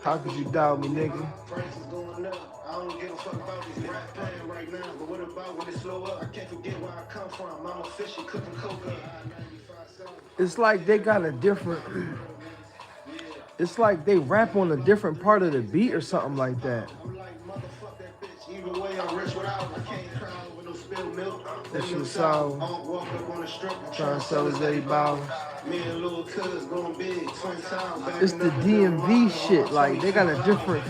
How could you doubt me, nigga? Prices going up. I don't give a fuck about this rap playing right now. But what about when it slow up? I can't forget where I come from. Mama fishy cooking coca. It's like they got a different. It's like they rap on a different part of the beat or something like that. I'm like, motherfuck that bitch. Either way, I'm rich without. I can't cry with no spilled milk. That shit sour. Walk up on the strip and Trying to sell his 80 bottles. Me and little cuz going big. 20 times. It's the DMV shit. Like they got a different.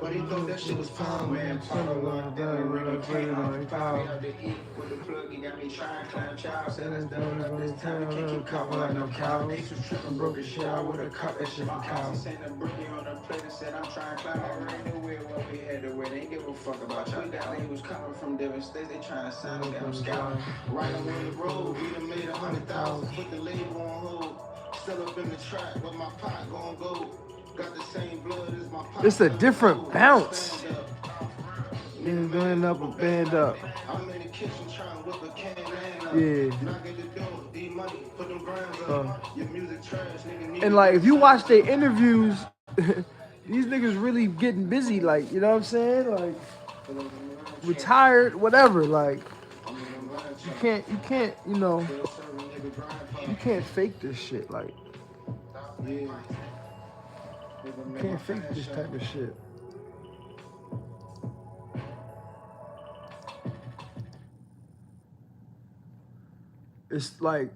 But he thought that shit was pound, man. Paco locked down, real king. With the plug, he got me trying to climb child. Said it's done up this time. Can't keep caught like no cow. Ace was tripping, broke his shit out with a cup. That shit from cow. Sent a brookie on the plate and said, I'm trying to climb. I ran away what we had to wear. They ain't give a fuck about y'all. He was coming from different states. They trying to sign him, got him scout. Right on the road, we done made 100,000. Put the label on hold. Still up in the track, but my pot gon' go. Got the same blood as my pot. It's a different bounce. Niggas going up and band up. I'm in the kitchen trying to whip a can up. Yeah. Knocking the door, Deemuney, put them grams up. Your music trash, nigga. And like if you watch their interviews, these niggas really getting busy. Like you know what I'm saying? Like retired, whatever. Like you can't, you know, you can't fake this shit. Like you can't fake this type of shit. It's like,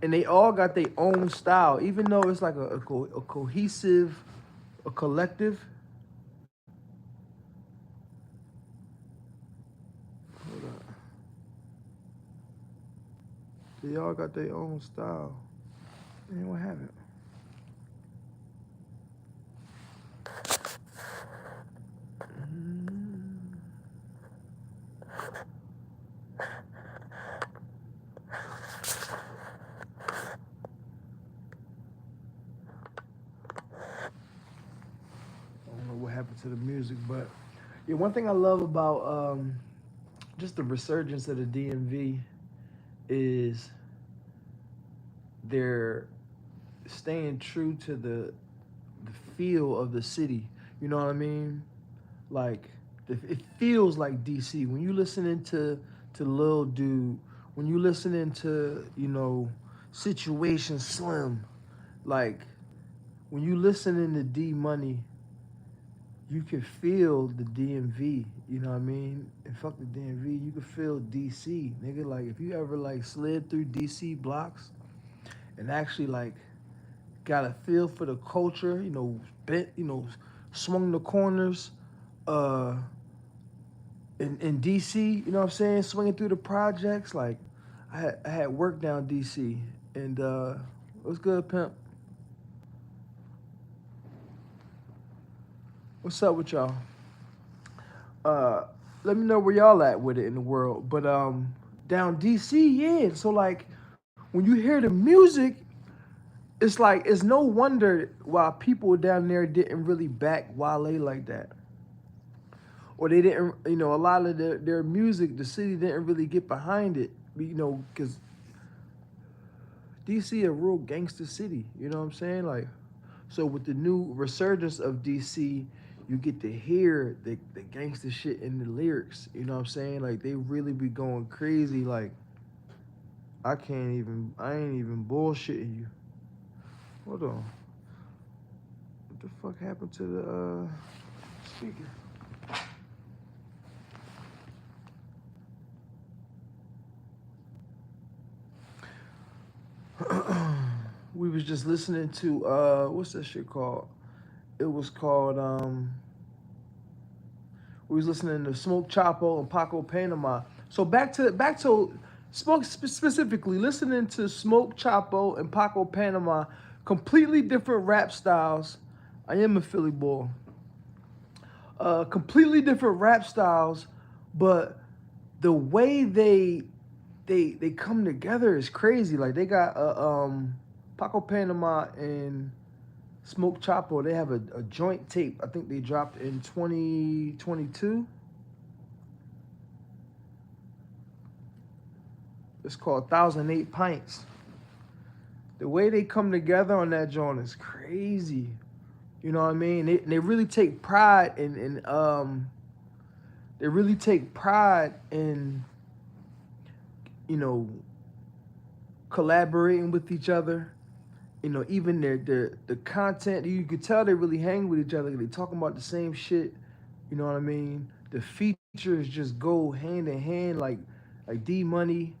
and they all got their own style, even though it's like a cohesive, a collective. Hold on. They all got their own style. Man, what happened? To the music, but yeah, one thing I love about just the resurgence of the DMV is they're staying true to the feel of the city. You know what I mean? Like it feels like DC when you listening to Lil Dude, when you listening to Situation Slim, like when you listening to Deemuney. You can feel the DMV, you know what I mean? And fuck the DMV, you can feel DC, nigga. Like if you ever like slid through DC blocks and actually like got a feel for the culture, bent, swung the corners, in DC, you know what I'm saying? Swinging through the projects, like I had work down DC, and what's good, pimp? What's up with y'all? Let me know where y'all at with it in the world. But down DC, yeah. So like when you hear the music, it's like it's no wonder why people down there didn't really back Wale like that. Or they didn't, a lot of their music, the city didn't really get behind it, because DC a real gangster city, you know what I'm saying? Like, so with the new resurgence of DC, you get to hear the gangster shit in the lyrics. You know what I'm saying? Like they really be going crazy. Like I ain't even bullshitting you. Hold on. What the fuck happened to the speaker? We was just listening to what's that shit called? It was called we was listening to Smoke Chapo and Paco Panama. So back to Smoke specifically, listening to Smoke Chapo and Paco Panama, completely different rap styles. I am a Philly boy. Completely different rap styles, but the way they come together is crazy. Like they got Paco Panama and Smoke Chapo, they have a joint tape. I think they dropped in 2022. It's called 1008 Pints. The way they come together on that joint is crazy. You know what I mean? They really take pride in they really take pride in, you know, collaborating with each other. You know, even their the content, you could tell they really hang with each other. They talking about the same shit. You know what I mean? The features just go hand in hand, like Deemuney,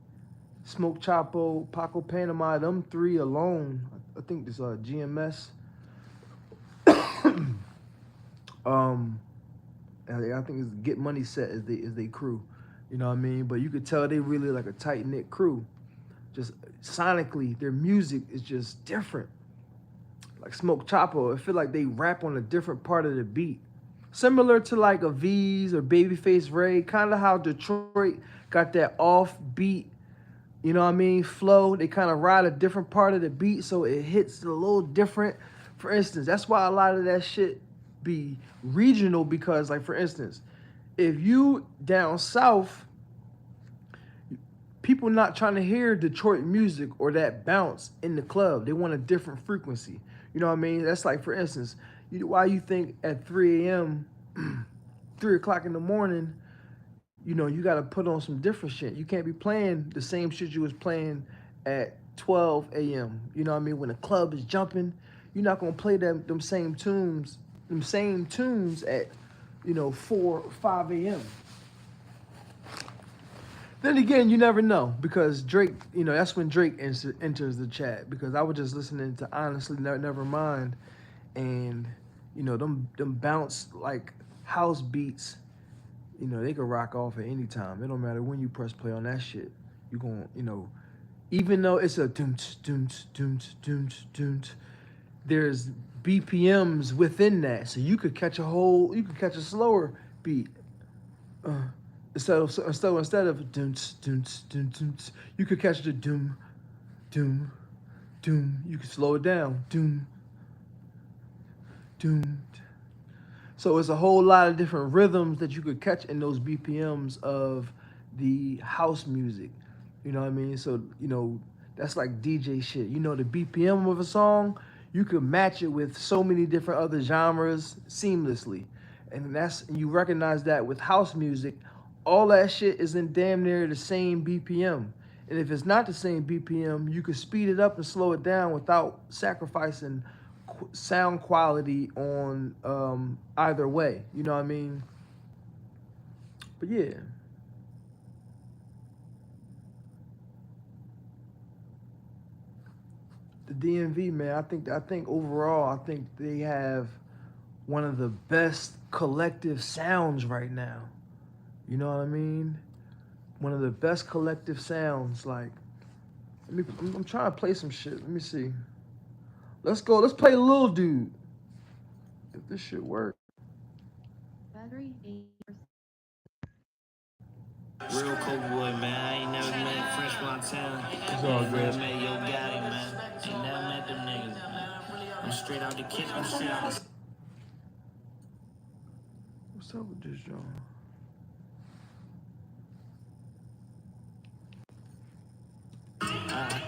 Smoke Chapo, Paco Panama, them three alone. I think this GMS. um, I think it's Get Money Set is they crew. You know what I mean? But you could tell they really like a tight knit crew. Just sonically, their music is just different. Like Smoke Chapo, I feel like they rap on a different part of the beat. Similar to like a V's or Babyface Ray, kind of how Detroit got that offbeat, you know what I mean, flow. They kind of ride a different part of the beat, so it hits a little different. For instance, that's why a lot of that shit be regional, because like for instance, if you down south, people not trying to hear Detroit music or that bounce in the club. They want a different frequency. You know what I mean? That's like, for instance, why you think at 3 a.m., 3 o'clock in the morning, you know, you got to put on some different shit. You can't be playing the same shit you was playing at 12 a.m. You know what I mean? When the club is jumping, you're not going to play them same tunes at, you know, 4 or 5 a.m. Then again, you never know, because Drake, you know, that's when Drake enters the chat, because I was just listening to Honestly Never Mind, and, you know, them bounce like house beats, you know, they could rock off at any time. It don't matter when you press play on that shit. You gon', you know, even though it's a there's BPMs within that, so you could catch a slower beat. Instead of you could catch the doom. You could slow it down. Doom. So it's a whole lot of different rhythms that you could catch in those BPMs of the house music. You know what I mean? So, you know, that's like DJ shit. You know, the BPM of a song, you could match it with so many different other genres seamlessly. And you recognize that with house music, all that shit is in damn near the same BPM. And if it's not the same BPM, you could speed it up and slow it down without sacrificing sound quality on either way. You know what I mean? But yeah. The DMV, man, I think overall, I think they have one of the best collective sounds right now. You know what I mean? One of the best collective sounds. Like, I'm trying to play some shit. Let me see. Let's go. Let's play Lil Dude. If this shit work. Battery 8%. Real cold boy, man. I ain't never met Fresh Montana. It's all Never good. met Yo Gotti, man. Ain't never met them niggas, man. I'm straight out the kitchen. I'm straight out the... What's up with this, John? I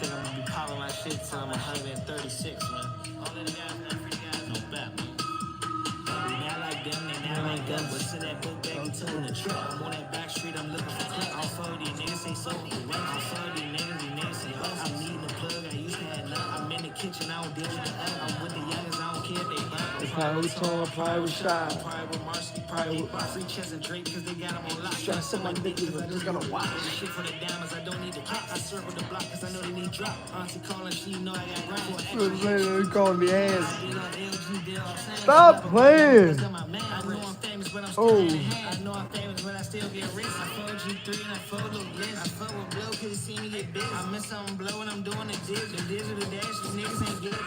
think I'm gonna be popping my shit till I'm 136, man. All of the guys, no bet, man. They not like them, they not like them. What's in that book bag and two in the truck? I'm on that back street, I'm looking for crack. All 4 of these niggas say so. All 4 of these niggas say ho. I'm needing a plug, I used to have none. I'm in the kitchen, I don't deal with the oven. I'm with the youngest, I don't care if they burn. Private tone, private shot. Probably with Marcy, probably with free chest and Drake, cause they got them on lock. Trying to send my niggas, I just gotta watch. Shit for the diamonds, I don't need the clock. I circle the block, cause I know they need drop. Auntie calling, she know I got grind. They calling me ass. Stop playing. Oh. I know I'm famous, but I still get rich. I fuck G3 and I fuck Lil Blitz. I fuck with Blow, cause he see me get big. I miss something blow and I'm doing the digital dash, these niggas ain't good.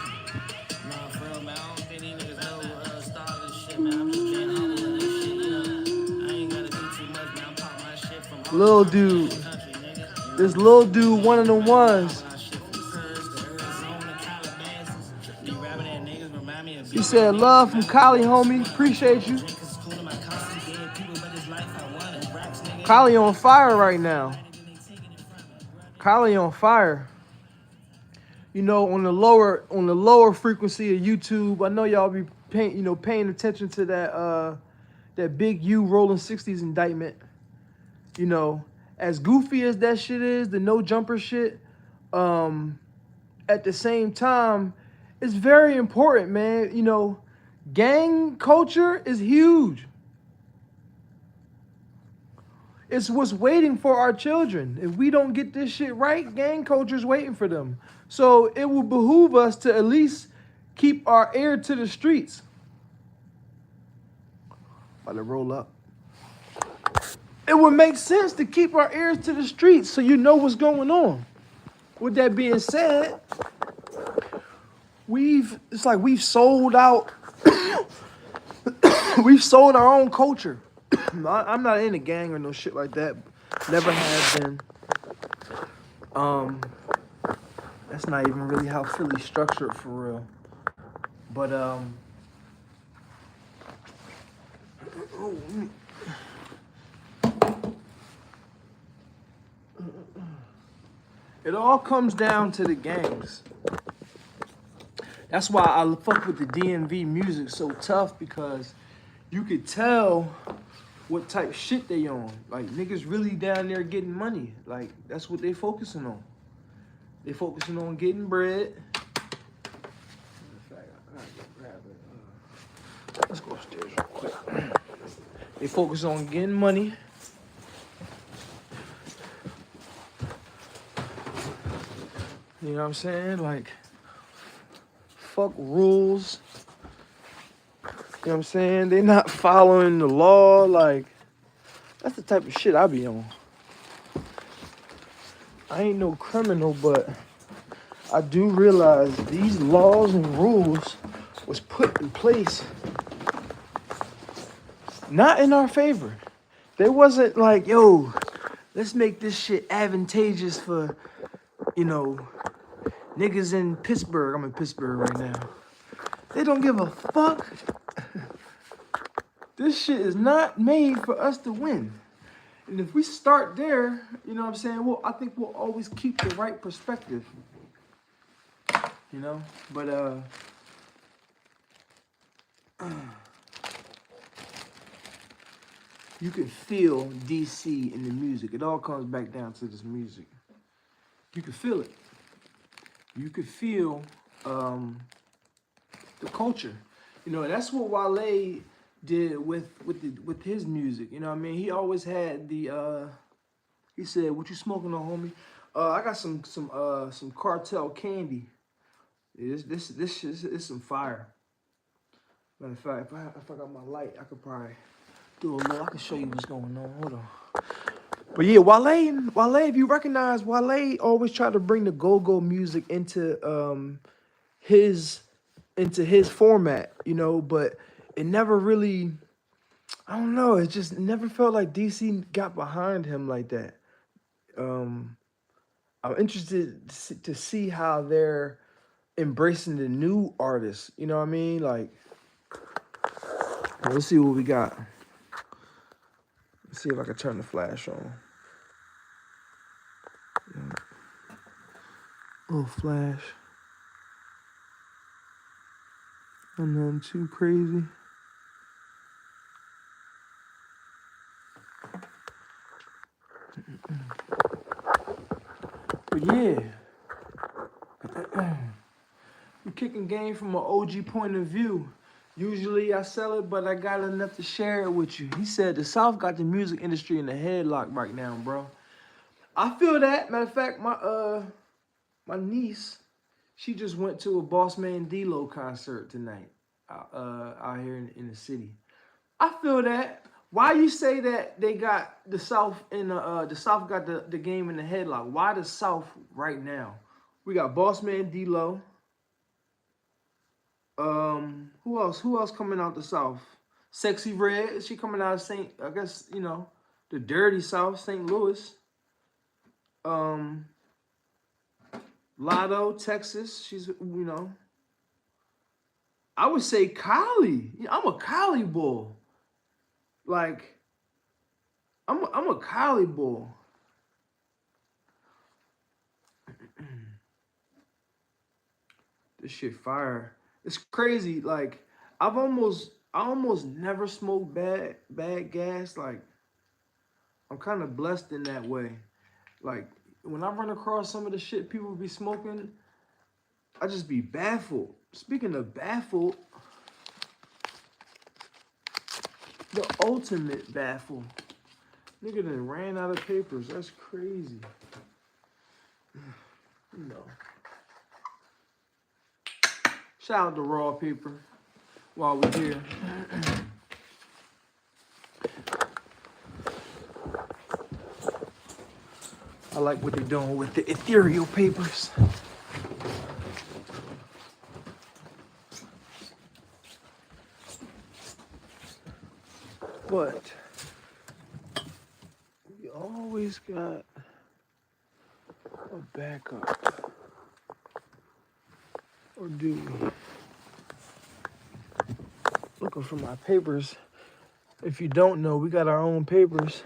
Nah, for real, man, I don't think these niggas know stars and shit, man. I'm just being humble and this shit, you know. I ain't gotta do too much, man. I'm popping my shit from all Lil Dude. This Lil Dude, one of the ones. You said love from Collie, homie. Appreciate you. Collie on fire right now. Collie on fire. you know, on the lower frequency of YouTube. I know y'all be paying attention to that Big U Rolling 60s indictment. You know, as goofy as that shit is, the no jumper shit, at the same time, it's very important, man. You know, gang culture is huge. It's what's waiting for our children. If we don't get this shit right, gang culture is waiting for them. So it will behoove us to at least keep our ear to the streets. About to roll up. It would make sense to keep our ears to the streets so you know what's going on. With that being said, it's like we've sold out. We've sold our own culture. I'm not in a gang or no shit like that. Never have been. That's not even really how Philly's structured for real. But it all comes down to the gangs. That's why I fuck with the DMV music so tough, because you could tell what type of shit they on. Like, niggas really down there getting money. Like, that's what they focusing on. They focusing on getting bread. Let's go upstairs real quick. They focus on getting money. You know what I'm saying? Like, fuck rules. You know what I'm saying? They're not following the law. Like, that's the type of shit I be on. I ain't no criminal, but I do realize these laws and rules was put in place not in our favor. They wasn't like, yo, let's make this shit advantageous for, you know, niggas in Pittsburgh. I'm in Pittsburgh right now. They don't give a fuck. This shit is not made for us to win. And if we start there, you know what I'm saying? Well, I think we'll always keep the right perspective. You know? But you can feel DC in the music. It all comes back down to this music. You can feel it. You could feel the culture. You know, that's what Wale did with his music. You know what I mean? He always had the he said, "What you smoking on, homie?" I got some cartel candy. This shit is some fire. Matter of fact, if I got my light, I could probably do a little. I can show you what's going on. Hold on. But yeah, Wale, if you recognize, Wale always tried to bring the go-go music into his format, you know, but it never really, I don't know, it just never felt like DC got behind him like that. I'm interested to see how they're embracing the new artists, you know what I mean? Like, let's see what we got. Let's see if I can turn the flash on. Oh, flash. Nothing too crazy. But yeah, we're kicking game from an OG point of view. Usually I sell it, but I got enough to share it with you. He said the South got the music industry in the headlock right now, bro. I feel that. Matter of fact, my niece, she just went to a Boss Man D-Lo concert tonight out here in the city. I feel that. Why you say that they got the South in the South got the game in the headlock? Why the South right now? We got Boss Man D-Lo. Who else? Who else coming out the South? Sexy Red. She coming out of I guess, you know, the dirty South, St. Louis. Lotto, Texas. She's, you know. I would say Cali. I'm a Cali bull. Like, I'm a Cali bull. This shit fire. It's crazy. Like I almost never smoke bad gas. Like I'm kind of blessed in that way. Like when I run across some of the shit people be smoking, I just be baffled. Speaking of baffled, the ultimate baffle. Nigga done ran out of papers. That's crazy. You know. Shout out to Raw Paper while we're here. I like what they're doing with the ethereal papers. But we always got a backup. Or do we? Looking for my papers. If you don't know, we got our own papers.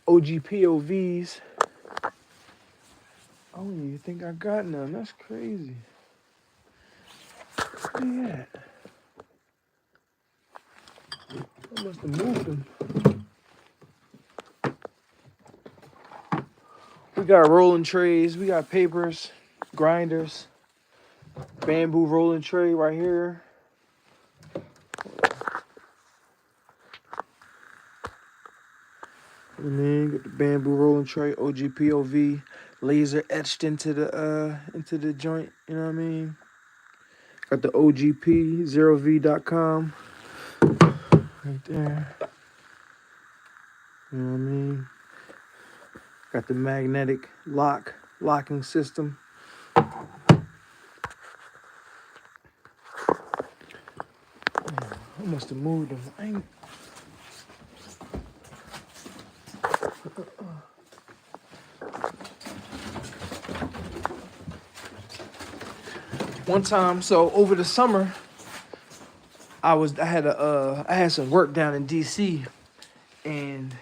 OGPOVs. I don't even think I got none. That's crazy. Where they at? I must have moved them. We got rolling trays. We got papers, grinders, bamboo rolling tray right here. And then got the bamboo rolling tray, OGPOV, laser etched into the joint. You know what I mean? Got the OGP0v.com right there. You know what I mean? Got the magnetic locking system. I must have moved them. I ain't... One time, so over the summer, I had some work down in DC, and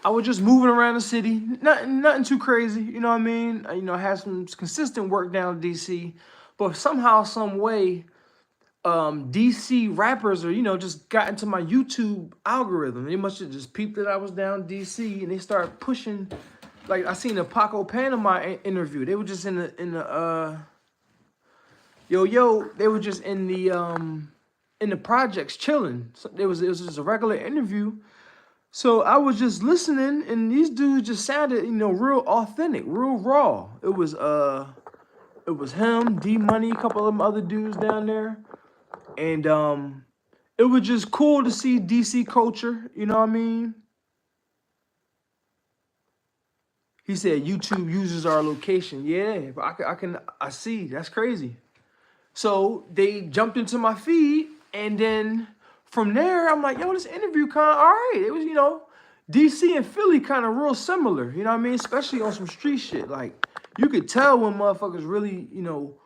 I was just moving around the city, nothing too crazy, you know what I mean? I had some consistent work down in DC, but somehow, some way, DC rappers are, just got into my YouTube algorithm. They must have just peeped that I was down in DC, and they started pushing. Like I seen a Paco Panama interview. They were just in the they were just in the projects chilling. So it was just a regular interview. So I was just listening, and these dudes just sounded, real authentic, real raw. It was him, Deemuney, a couple of them other dudes down there. And it was just cool to see DC culture, you know what I mean? He said YouTube uses our location. Yeah, but I see. That's crazy. So they jumped into my feed, and then from there, I'm like, yo, this interview kind of all right. It was, DC and Philly kind of real similar, you know what I mean? Especially on some street shit. Like, you could tell when motherfuckers really, know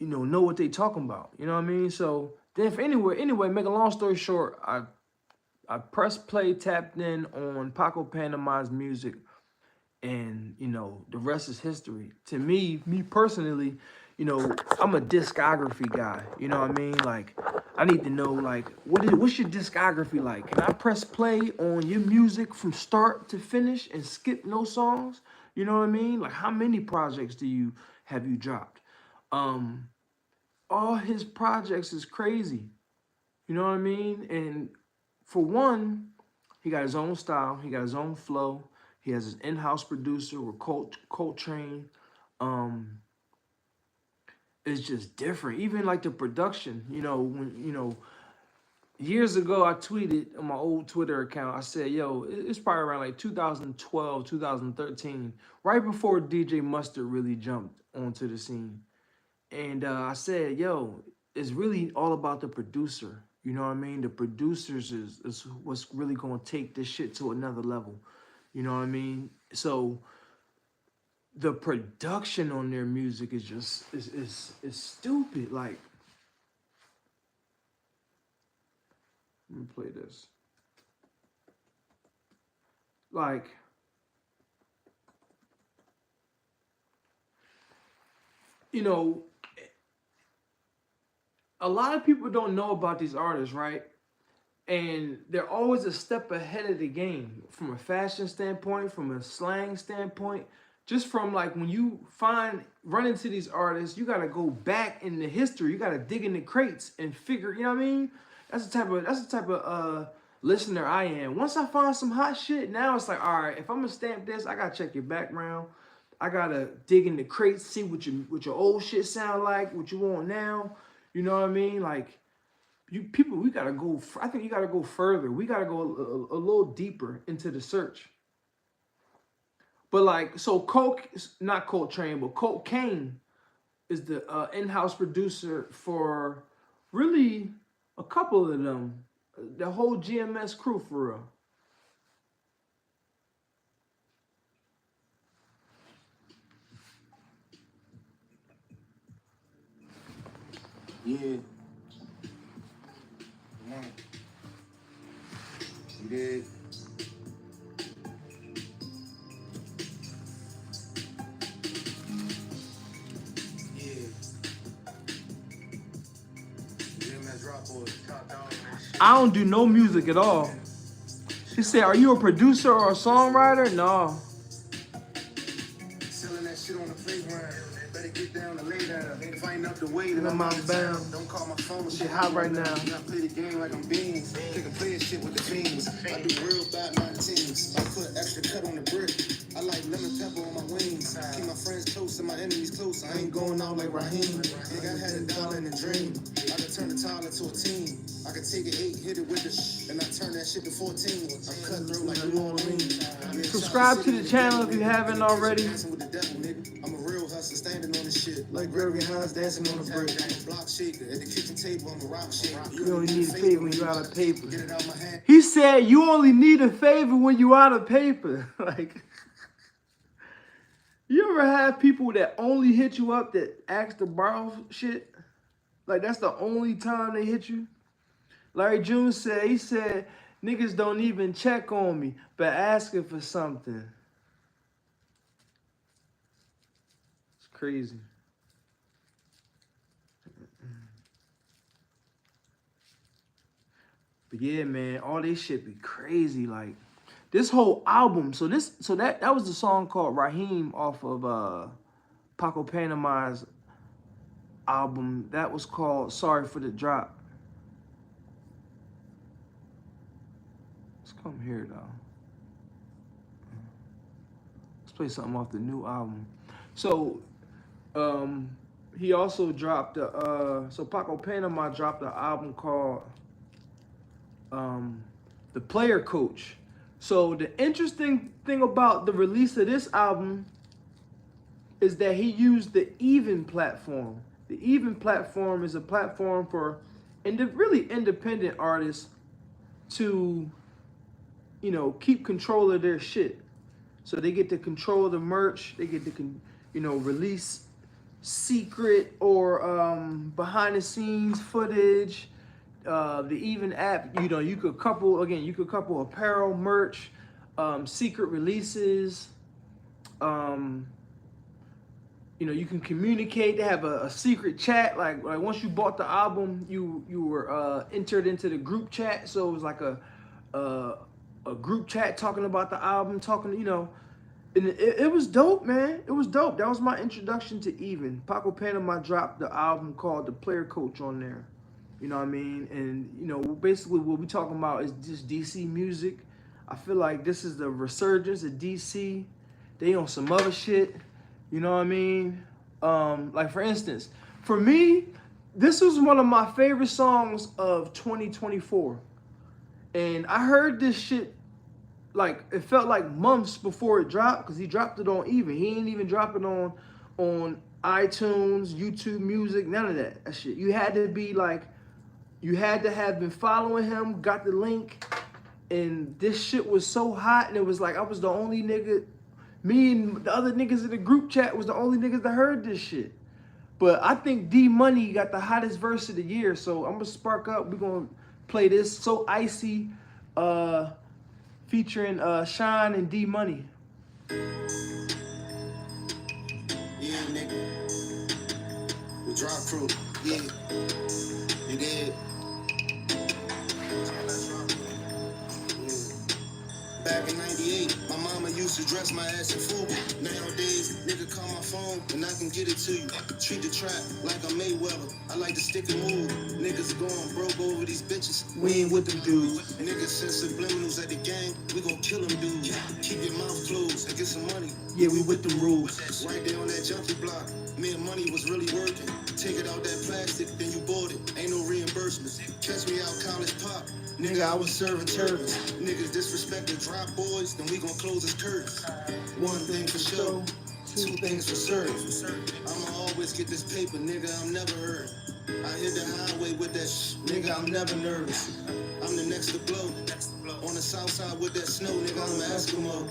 what they talking about. You know what I mean? So then anyway, make a long story short, I pressed play, tapped in on Paco Panama's music, and the rest is history. To me personally, I'm a discography guy. You know what I mean? Like, I need to know, like, what's your discography like? Can I press play on your music from start to finish and skip no songs? You know what I mean? Like, how many projects have you dropped? All his projects is crazy. You know what I mean? And for one, he got his own style. He got his own flow. He has his in-house producer with Coltrane. It's just different. Even like the production, when years ago I tweeted on my old Twitter account, I said, yo, it's probably around like 2012, 2013, right before DJ Mustard really jumped onto the scene. And I said, yo, it's really all about the producer. You know what I mean? The producers is what's really going to take this shit to another level. You know what I mean? So the production on their music is just is stupid. Like, let me play this. Like, you know, a lot of people don't know about these artists, right? And they're always a step ahead of the game from a fashion standpoint, from a slang standpoint. Just from like when you run into these artists, you gotta go back in the history. You gotta dig in the crates and figure. You know what I mean? That's the type of listener I am. Once I find some hot shit, now it's like, all right, if I'm gonna stamp this, I gotta check your background. I gotta dig in the crates, see what your old shit sound like, what you want now. You know what I mean? Like we gotta go. I think you gotta go further. We gotta go a little deeper into the search. But like, so not Coltrane, but Cocaine is the in-house producer for really a couple of them. The whole GMS crew for real. Yeah. Come on. You did. I don't do no music at all. She said, "Are you a producer or a songwriter?" No. Selling that shit on the playground. Better get down and lay down. Fighting up the weight and I'm out of bounds. Don't call my phone. Shit hot right now. I play the game like I'm beans. Take a player shit with the beans. I do real bad my teams. I put extra cut on the brick. I like lemon pepper on my wings. Keep my friends close and my enemies close. I ain't going out like Raheem. Nigga, I had a dollar in a dream. I could turn a tile into a team. I could take an 8, hit it with the and I turn that shit to 14. I'm cutthroat like New Orleans. Subscribe to the channel if you haven't already. I'm a real hustler standing on the shit. Like Gregory Hines dancing on the brick. Block shaker at the kitchen table, I'm a rock shaker. You only need a favor when you out of paper. Get it out my hand. He said you only need a favor when you out of paper. Like, you ever have people that only hit you up that ask to borrow shit? Like, that's the only time they hit you? Larry June said, he said, niggas don't even check on me, but asking for something. It's crazy. But yeah, man, all this shit be crazy. Like, this whole album. So that was the song called Raheem off of Paco Panama's album. That was called Sorry for the Drop. Let's come here though. Let's play something off the new album. So he also dropped so Paco Panama dropped an album called The Player Coach. So the interesting thing about the release of this album is that he used the Even platform. The Even platform is a platform for really independent artists to, you know, keep control of their shit. So they get to control the merch. They get to, you know, release secret or behind the scenes footage. The Even app, you know, you could couple apparel, merch, secret releases. You know, you can communicate. They have a secret chat. Like once you bought the album, you were entered into the group chat. So it was like a group chat talking about the album, you know. And it was dope, man. It was dope. That was my introduction to Even. Paco Panama dropped the album called The Player Coach on there. You know what I mean? And, you know, basically what we're talking about is just DC music. I feel like this is the resurgence of DC. They on some other shit. You know what I mean? Like, for instance, for me, this was one of my favorite songs of 2024. And I heard this shit, like, it felt like months before it dropped, because he dropped it on Even. He ain't even drop it on iTunes, YouTube Music, none of that shit. You had to be like, you had to have been following him, got the link, and this shit was so hot, and it was like I was the only nigga, me and the other niggas in the group chat was the only niggas that heard this shit. But I think Deemuney got the hottest verse of the year, so I'm gonna spark up. We're gonna play this So Icy, featuring Shine and Deemuney. Yeah, nigga. Drop crew, yeah, you did. Back in 98, my mama used to dress my ass in full. Nowadays, nigga call my phone and I can get it to you. Treat the trap like I'm Mayweather. I like to stick and move. Niggas going broke over these bitches. We ain't with them dudes. Niggas send subliminals at the game. We gon' kill them dudes. Keep your mouth closed and get some money. Yeah, we with them rules. Right there on that junkie block. Me and money was really working. Take it out that plastic, then you bought it. Ain't no reimbursements. Catch me out college pop. Nigga, I was serving turbans. Niggas disrespect the drop boys, then we gon' close his curtains. One thing for sure, two things for certain. I'ma always get this paper, nigga, I'm never hurt. I hit the highway with that nigga, I'm never nervous. I'm the next to blow. On the south side with that snow, nigga, I'm an Eskimo.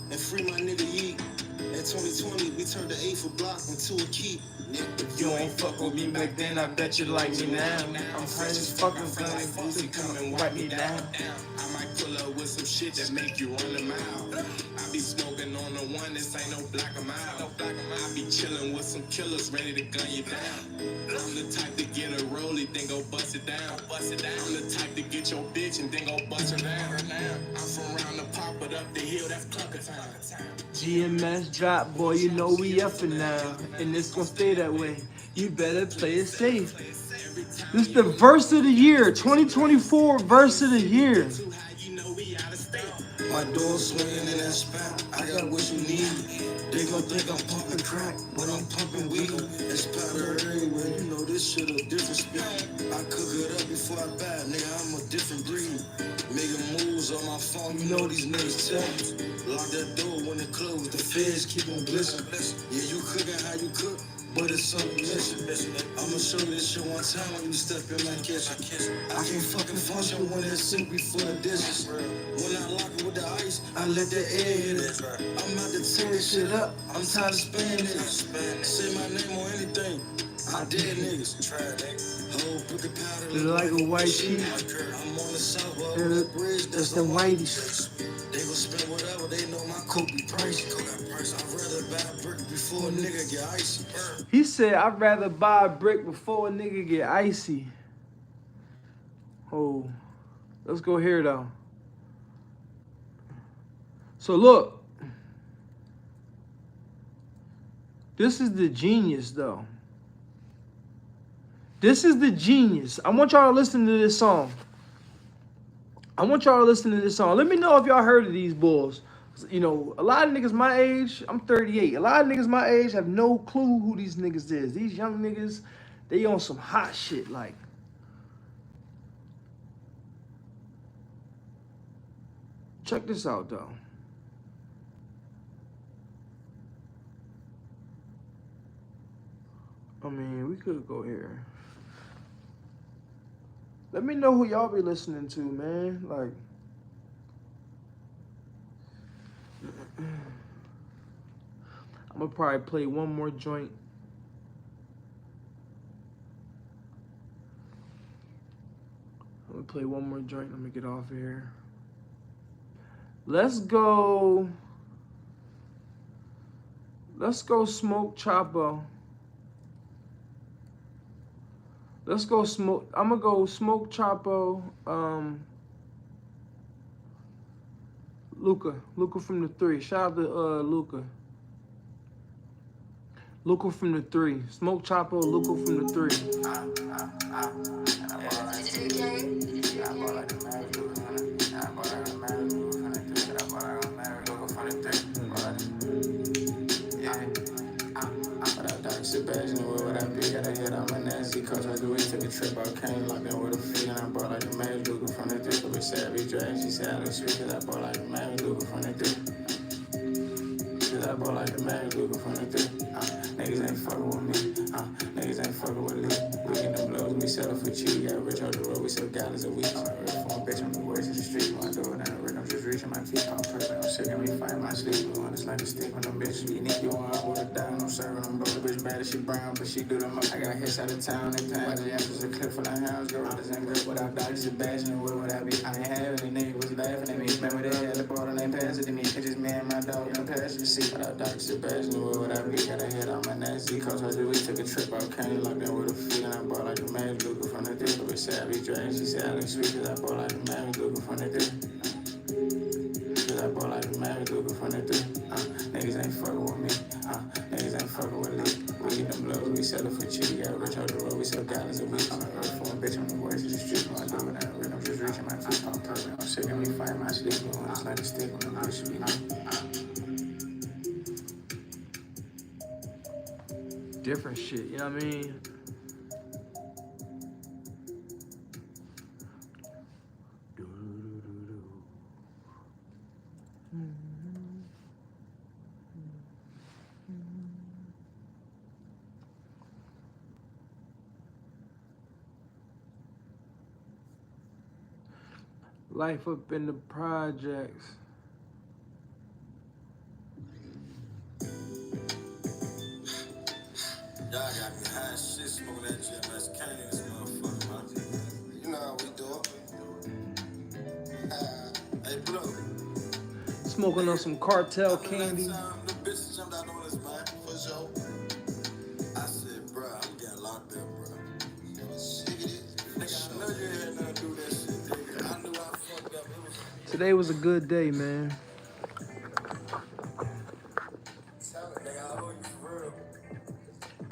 And free my nigga Yeet. In 2020, we turned the 8th block into a key. If you ain't fuck with me back then, I bet you like me now. I'm friends as fucking funny, to come and wipe me down. I might pull up with some shit that make you run a mile. I be smoking on the one, this ain't no black a mile. I be chilling with some killers ready to gun you down. I'm the type to get a rollie, then go bust it down. I'm the type to get your bitch and then go bust her down. I'm from round the pop, but up the hill, that's clucker time. GMS drop, boy, you know we effing now. And it's gonna stay that way. You better play it safe. This is the verse of the year, 2024 verse of the year. My door swinging in that spot. I got what you need. They gon' think I'm pumping crack, but I'm pumping weed. It's powder everywhere. You know this shit a different speed. I cook it up before I buy, nigga. I'm a different breed. Making moves on my phone. You know these niggas tell me. Lock that door when it closed. The feds keep on blissing. Yeah, you cooking how you cook, but it's something missing. I'ma show you this shit one time when you step in my kitchen. I can't fucking function when it's simply full of dishes. When I lock it with the ice, I let the air hit it. I'm about to tear this shit up. I'm tired of spending it. Say my name on anything. I did niggas. Whole brick of powder Like a white sheet. I'm on the south of the bridge. That's the whiteys. They gon' spend whatever. They know my coke be pricey. I'd rather buy a brick before a nigga get icy. He said, I'd rather buy a brick before a nigga get icy. Oh, let's go here though. So look, this is the genius though. This is the genius. I want y'all to listen to this song. I want y'all to listen to this song. Let me know if y'all heard of these bulls. You know, a lot of niggas my age, I'm 38. A lot of niggas my age have no clue who these niggas is. These young niggas, they on some hot shit like. Check this out though. I mean, we could go here. Let me know who y'all be listening to, man. Like, I'm gonna probably play one more joint. I'm gonna play one more joint. Let me get off of here. Let's go. Let's go smoke Chapo. Let's go smoke. I'm gonna go smoke Chapo. Luca from the 3. Shout out to Luca. Luca from the 3. Smoke Chapo, Luca from the 3. Cause I do it, took a trip, I came locked in with a feet and I bought like a man Luger from the dick. But savage drag, she said I look sweet cause I bought like a man Luger from the dick. Cause I bought like a man Luger from the dick. Niggas ain't fucking with me, niggas ain't fucking with Lee. We get them blows, we settle for cheap. Got rich on the road, we sell gallons a week. Real phone bitch, I'm the worst in the street. When I do it, I'm just reaching my feet on purpose. I'm sick and we find my sleep. Blue it's like a stick when them bitches be need you on. I'm with a dime, I'm serving them. Bro, the bitch bad as she brown, but she do them up. I got hits out of town, they pass. The answers a clip full of hounds. Go riders and grip without dogs, Sebastian. Where would I be? I ain't having any niggas was laughing at me. Remember they had the ball and they passed it to me. It's just me and my dog in the passenger seat. Without Dr. Sebastian, where would I be? Got a head on my nasty. Cause we took a trip out County, locked in with a feet. And I bought like a man Luger from the dick. But said I be dragging, she said I look sweet. Cause I bought like a man Luger from the dick. Cause I bought like a man Luger from the dick. Niggas ain't fucking with me. Niggas ain't fucking with me. We get them blows, we sell it for cheap. Got rich on the road, we sell gallons a week. I'm a earth for a bitch on the voice of the street. I'm doing that rhythm, I'm just reaching my feet on purpose. I'm sick and we find my sleep. Blue it's like a stick when the bitch be Different shit, you know what I mean? Life up in the projects. Y'all got me high as shit, smoking that GMS cane in this motherfucker, man. You know how we do it. Hey, bro. Smoking on some cartel candy. The bitches jumped out on us, man. For sure. I said, bro, I'm getting locked up, bro. Nigga, I know you had nothing to do with that shit, nigga. I knew I fucked up. Today was a good day, man. Tell it, nigga, I owe you for real.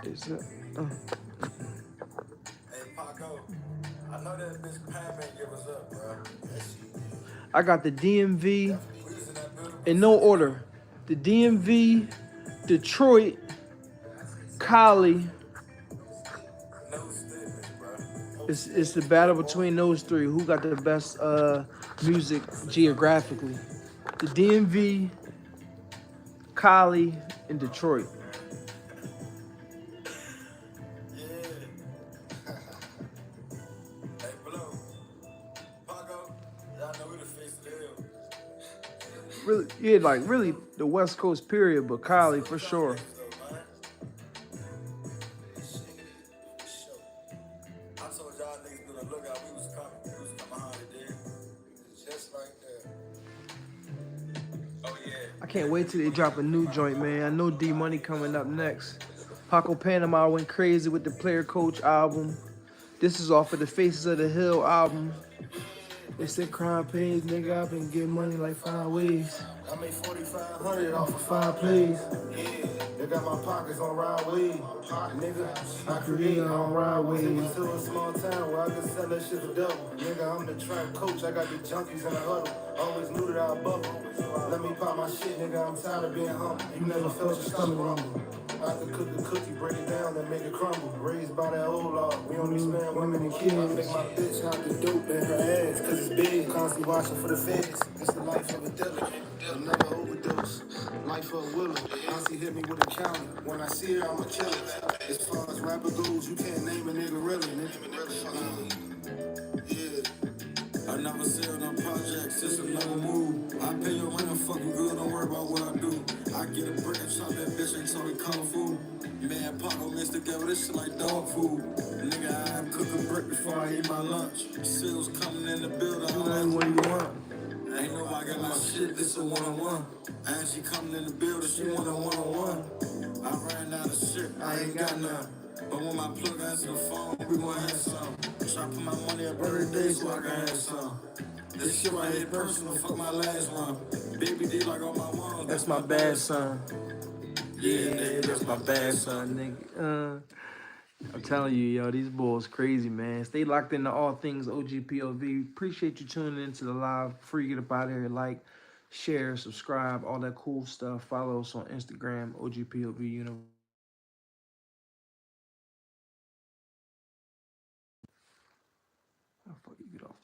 It's Hey, Paco, I know that bitch Pam ain't give us up, bro. I got the DMV in no order. The DMV, Detroit, Cali. No statement, bro. It's the battle between those three. Who got the best music geographically? The DMV, Cali, and Detroit. Really, yeah, like really the West Coast period, but Cali for sure. I can't wait till they drop a new joint, man. I know Deemuney coming up next. Paco Panama went crazy with the Player Coach album. This is off of the Faces of the Hill album. They said crime pays, nigga, I've been getting money like 5 ways. I made 4,500 off of 5 plays. Yeah, they got my pockets on ride weed. Nigga, I create on ride weed. To a small town where I can sell that shit for double. Nigga, I'm the track coach, I got the junkies in the huddle. Always knew that I'd bubble. Let me pop my shit, nigga, I'm tired of being humble. You never felt your stomach rumble. I can cook the cookie, break it down, and make it crumble. Raised by that old law, we only spend women and kids. I make my bitch out the dope in her ass, cause it's big. Constantly watching for the feds. It's the life of a dealer. I'll never overdose. Life of a willow. Auntie hit me with a counter. When I see her, I'ma kill her. As far as rapper goes, you can't name a nigga really. I never sell no projects, it's another move. I pay your rent, I'm fucking good, don't worry about what I do. I get a brick and chop that bitch and talk it kung fu. Man, Paco mixed together, this shit like dog food. Nigga, I cook a brick before I eat my lunch. Sales coming in the building, What do you want? ain't nobody got my shit, this a one-on-one. And she coming in the building, she want a one-on-one. I ran out of shit, I ain't got none. But when my plug answer the phone, we gon' have some. Try to put my money up every day so I can have some. This shit right here personal, fuck my last one. Baby D like all my ones. That's my bad son. Yeah, nigga, That's my bad son, nigga. I'm telling you, yo, these boys crazy, man. Stay locked into all things OGPOV. Appreciate you tuning into the live. Before you get up out of here, like, share, subscribe, all that cool stuff. Follow us on Instagram, OGPOV Universe. How the fuck you get off